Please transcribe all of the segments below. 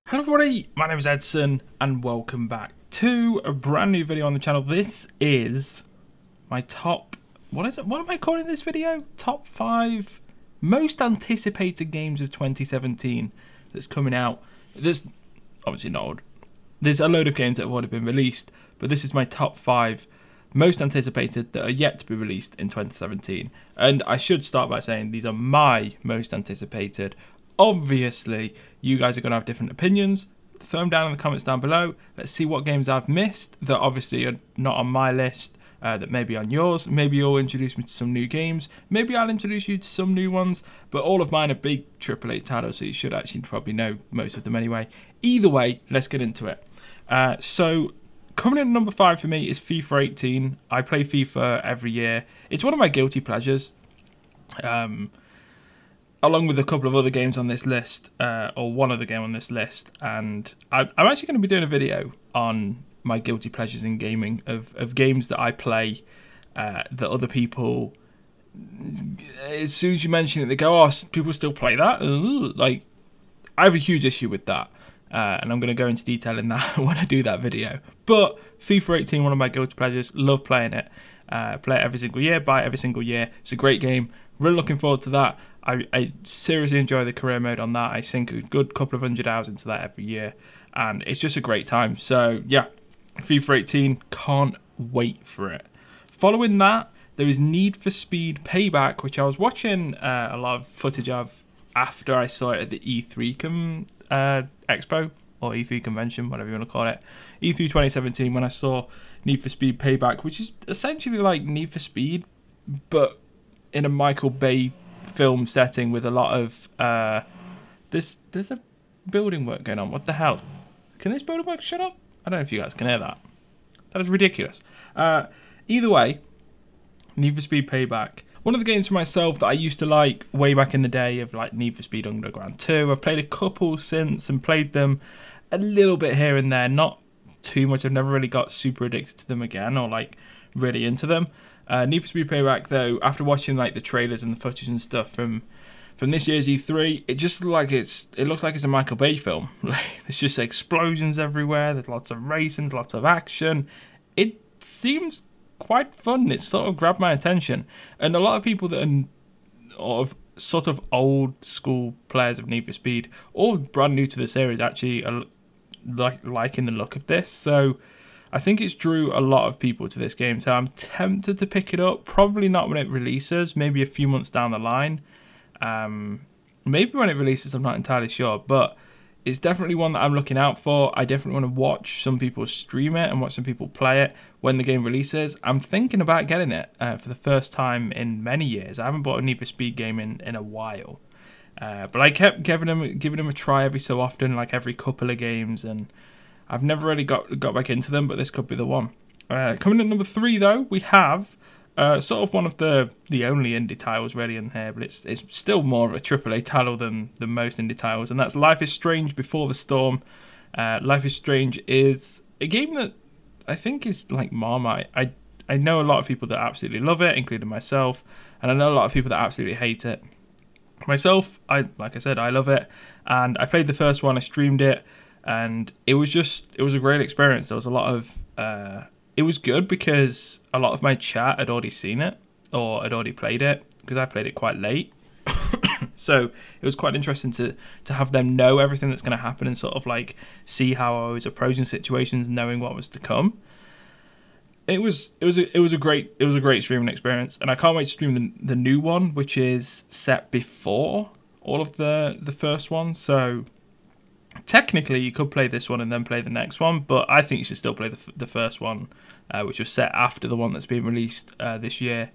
Hello everybody, my name is Edson and welcome back to a brand new video on the channel. This is my top, what am I calling this video? Top 5 most anticipated games of 2017 that's coming out. There's obviously not, there's a load of games that have already been released, but this is my top 5 most anticipated that are yet to be released in 2017. And I should start by saying these are my most anticipated. Obviously, you guys are going to have different opinions. Throw them down in the comments down below. Let's see what games I've missed that obviously are not on my list, that may be on yours. Maybe you'll introduce me to some new games. Maybe I'll introduce you to some new ones. But all of mine are big AAA titles, so you should actually probably know most of them anyway. Either way, let's get into it. So coming in at number 5 for me is FIFA 18. I play FIFA every year. It's one of my guilty pleasures. Along with a couple of other games on this list, or one other game on this list, and I'm actually going to be doing a video on my guilty pleasures in gaming, of games that I play that other people, as soon as you mention it, they go, oh, people still play that? Ugh. Like, I have a huge issue with that, and I'm going to go into detail in that when I do that video. But FIFA 18, one of my guilty pleasures, love playing it. Play it every single year, buy it every single year. It's a great game. Really looking forward to that. I seriously enjoy the career mode on that. I sink a good couple of 100 hours into that every year, and it's just a great time. So yeah, FIFA 18, can't wait for it. Following that, there is Need for Speed Payback, which I was watching a lot of footage of after I saw it at the E3 Expo, or E3 convention, whatever you want to call it. E3 2017, when I saw Need for Speed Payback, which is essentially like Need for Speed, but in a Michael Bay film setting with a lot of there's a building work going on. What the hell? Can this building work shut up? I don't know if you guys can hear that. That is ridiculous. Either way, Need for Speed Payback. One of the games for myself that I used to like way back in the day of like Need for Speed Underground 2. I've played a couple since and played them a little bit here and there, not too much. I've never really got super addicted to them again or like really into them. Need for Speed Payback, though, after watching like the trailers and the footage and stuff from this year's E3, it just looks like it's a Michael Bay film. Like, there's just explosions everywhere. There's lots of racing, lots of action. It seems quite fun. It sort of grabbed my attention, and a lot of people that are sort of old school players of Need for Speed, or brand new to the series, actually are liking the look of this. So I think it's drew a lot of people to this game, so I'm tempted to pick it up. Probably not when it releases, maybe a few months down the line. Maybe when it releases, I'm not entirely sure, but it's definitely one that I'm looking out for. I definitely want to watch some people stream it and watch some people play it when the game releases. I'm thinking about getting it for the first time in many years. I haven't bought a Need for Speed game in a while. But I kept giving them a try every so often, like every couple of games, and I've never really got back into them, but this could be the one. Coming in at number 3, though, we have sort of one of the only indie titles really in here, but it's still more of a AAA title than most indie titles, and that's Life is Strange Before the Storm. Life is Strange is a game that I think is like Marmite. I know a lot of people that absolutely love it, including myself, and I know a lot of people that absolutely hate it. Myself, like I said, I love it, and I played the first one, I streamed it, and it was a great experience. There was a lot of it was good because a lot of my chat had already seen it or had already played it, because I played it quite late. So it was quite interesting to have them know everything that's going to happen and sort of like see how I was approaching situations, knowing what was to come. It was a great streaming experience, and I can't wait to stream the new one, which is set before all of the first one. So technically, you could play this one and then play the next one, but I think you should still play the first one, which was set after the one that's being released this year,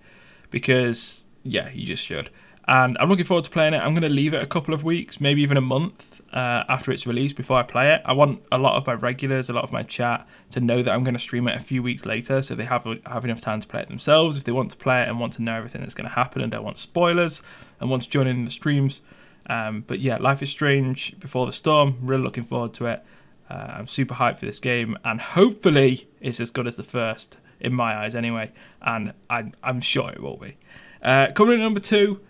because yeah, you just should. And I'm looking forward to playing it. I'm going to leave it a couple of weeks, maybe even a month after it's released before I play it. I want a lot of my regulars, a lot of my chat to know that I'm going to stream it a few weeks later, so they have enough time to play it themselves if they want to play it and want to know everything that's going to happen and don't want spoilers and want to join in the streams. But yeah, Life is Strange Before the Storm, really looking forward to it. I'm super hyped for this game, and hopefully it's as good as the first, in my eyes anyway, and I'm sure it will be. Coming in at number 2,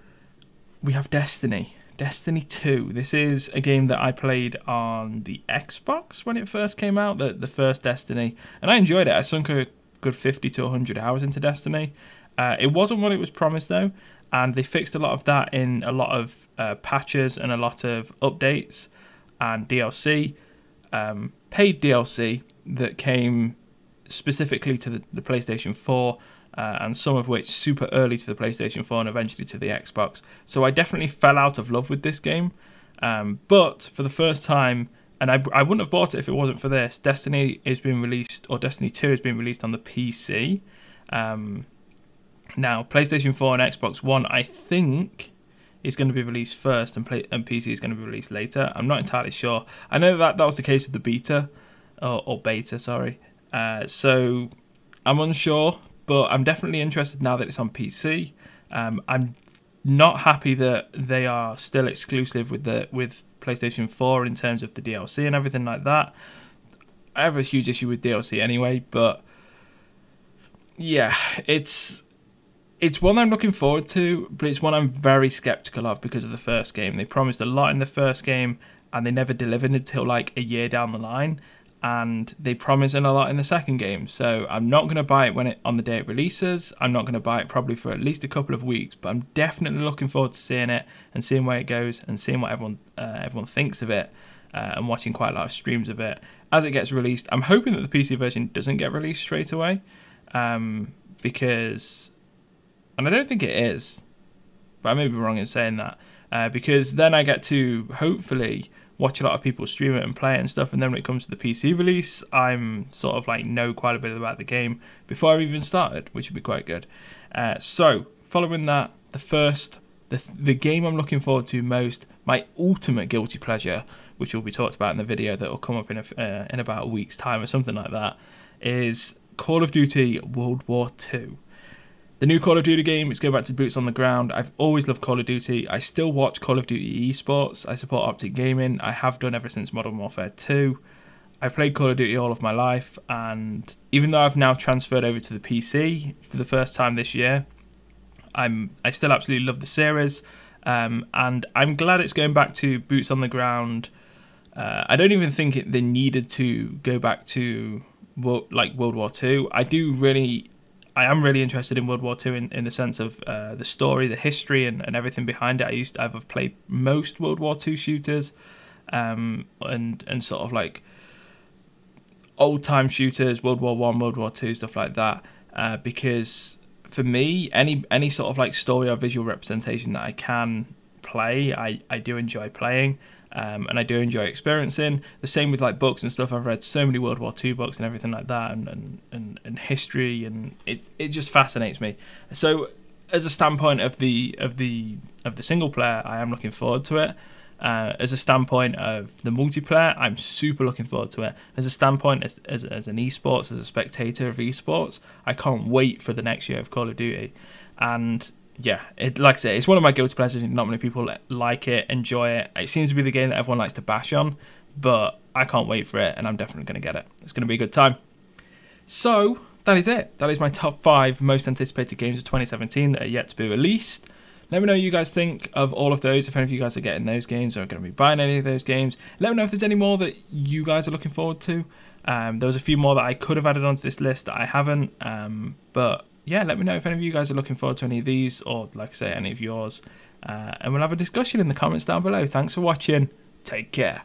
we have Destiny. Destiny 2. This is a game that I played on the Xbox when it first came out, the first Destiny, and I enjoyed it. I sunk a good 50 to 100 hours into Destiny. It wasn't what it was promised though, and they fixed a lot of that in a lot of patches and a lot of updates and DLC, paid DLC that came specifically to the PlayStation 4, and some of which super early to the PlayStation 4 and eventually to the Xbox. So I definitely fell out of love with this game, but for the first time, and I wouldn't have bought it if it wasn't for this, Destiny is being released, or Destiny 2 is being released on the PC. Now, PlayStation 4 and Xbox One, I think, is going to be released first, and PC is going to be released later. I'm not entirely sure. I know that was the case with the beta, or beta, sorry. So I'm unsure, but I'm definitely interested now that it's on PC. I'm not happy that they are still exclusive with PlayStation 4 in terms of the DLC and everything like that. I have a huge issue with DLC anyway, but yeah, it's one I'm looking forward to, but it's one I'm very skeptical of because of the first game. They promised a lot in the first game, and they never delivered until like a year down the line. And they promised a lot in the second game, so I'm not going to buy it on the day it releases. I'm not going to buy it probably for at least a couple of weeks, but I'm definitely looking forward to seeing it and seeing where it goes and seeing what everyone thinks of it, and watching quite a lot of streams of it as it gets released. I'm hoping that the PC version doesn't get released straight away, because, and I don't think it is, but I may be wrong in saying that, because then I get to hopefully watch a lot of people stream it and play it and stuff, and then when it comes to the PC release, I'm sort of like know quite a bit about the game before I've even started, which would be quite good. So following that, the game I'm looking forward to most, my ultimate guilty pleasure, which will be talked about in the video that will come up in about a week's time or something like that, is Call of Duty World War II. The new Call of Duty game is going back to boots on the ground. I've always loved Call of Duty. I still watch Call of Duty esports. I support Optic Gaming. I have done ever since Modern Warfare 2. I played Call of Duty all of my life, and even though I've now transferred over to the PC for the first time this year, I still absolutely love the series, and I'm glad it's going back to boots on the ground. I don't even think they needed to go back to World War II. I am really interested in World War II in the sense of the story, the history, and everything behind it. I've played most World War II shooters, and sort of like old time shooters, World War I, World War II, stuff like that. Because for me, any sort of like story or visual representation that I can play, I do enjoy playing. And I do enjoy experiencing. The same with like books and stuff. I've read so many World War II books and everything like that, and history, and it just fascinates me. So, as a standpoint of the single player, I am looking forward to it. As a standpoint of the multiplayer, I'm super looking forward to it. As a standpoint as an esports, as a spectator of esports, I can't wait for the next year of Call of Duty. And yeah, like I say, it's one of my guilty pleasures. Not many people like it, enjoy it. It seems to be the game that everyone likes to bash on, but I can't wait for it, and I'm definitely going to get it. It's going to be a good time. So that is it. That is my top 5 most anticipated games of 2017 that are yet to be released. Let me know what you guys think of all of those, if any of you guys are getting those games or are going to be buying any of those games. Let me know if there's any more that you guys are looking forward to. There was a few more that I could have added onto this list that I haven't, but yeah, let me know if any of you guys are looking forward to any of these, or like I say, any of yours, and we'll have a discussion in the comments down below. Thanks for watching. Take care.